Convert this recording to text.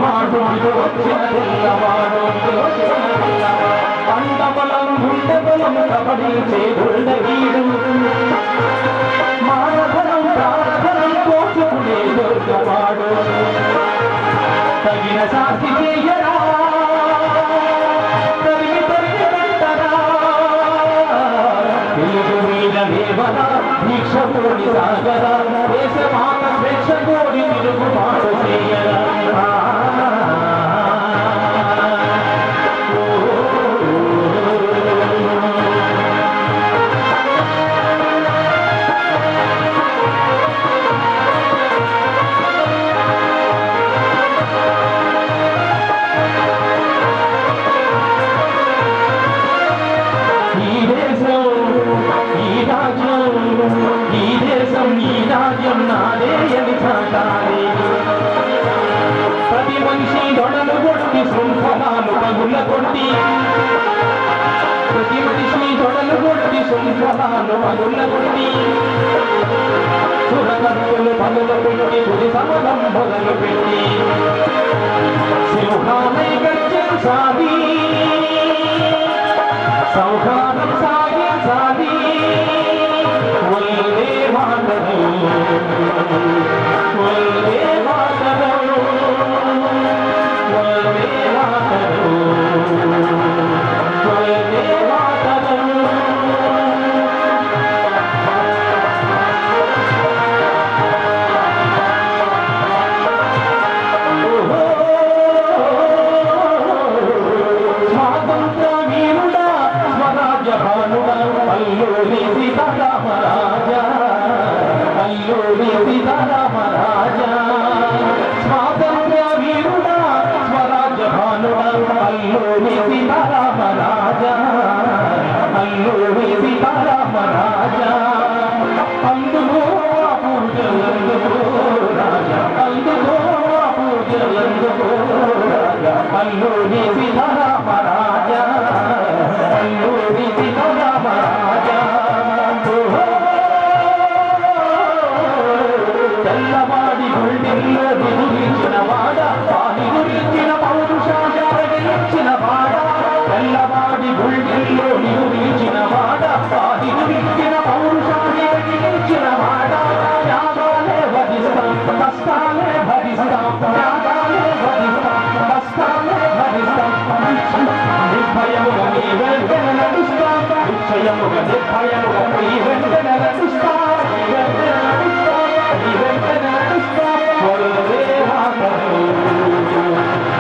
వాడు వచ్చిన తెల్లవాడు అండబలం గుండెబలం కబడించే గుండెవీడు మానబలం ప్రాణబలం కోచుకునే దొరకవాడు తగిన శాస్తి చేయరా తరిగి తరిగి పెట్టరా తెలుగు మీద దేవరా దీక్షతోడి సాగరా దేశమాత స్వేచ్ఛతోడి తిరుగుబాటు చేయరా ప్రతి మనిషి దొడలు కొట్టి శృంఖలాలు పగుల కొట్టి ప్రతి మనిషి దొడలు కొట్టి శృంఖలాలు పగుల కొట్టి సురకర్తులు పగులు పెట్టి తుది సమలం మొదలు పెట్టి సింహాలై గర్జించాలి సౌహారం సాగించాలి వల్లే మాటలు వల్లే మాటలు వల్లే మాటలు వల్లే మాటలు స్వాతంత్ర వీరుడా స్వరాజ్య భానుడా అల్లూరి సీతారామరాజా అల్లూరి సీతారామరాజా స్వాతంత్ర వీరుడా స్వరాజ్య భానుడా అల్లూరి సీతారామరాజా అల్లూరి సీతారామరాజా అందుకో పూజలందుకో రాజా అందుకో పూజలందుకో రాజా అల్లూరి సీతారామరాజా అల్లూరి సీతారామరాజా తెల్లవాడి గుండెల్లో నిలువించిన వాడ పాని గురించిన పౌరుషాచారగించిన వాడ తెల్లవాడి గుండెల్లో నిలువించిన వాడ పాని గురించిన పౌరుషాచారగించిన వాడ త్యాగాలే భరిస్తాం కష్టాలే భరిస్తాం త్యాగాలే భరిస్తాం కష్టాలే భరిస్తాం నిర్భయముగా నీ వెంటనే నడుస్తాం నిశ్చయముగా నిర్భయముగా నీ వెంటనే నడుస్తాం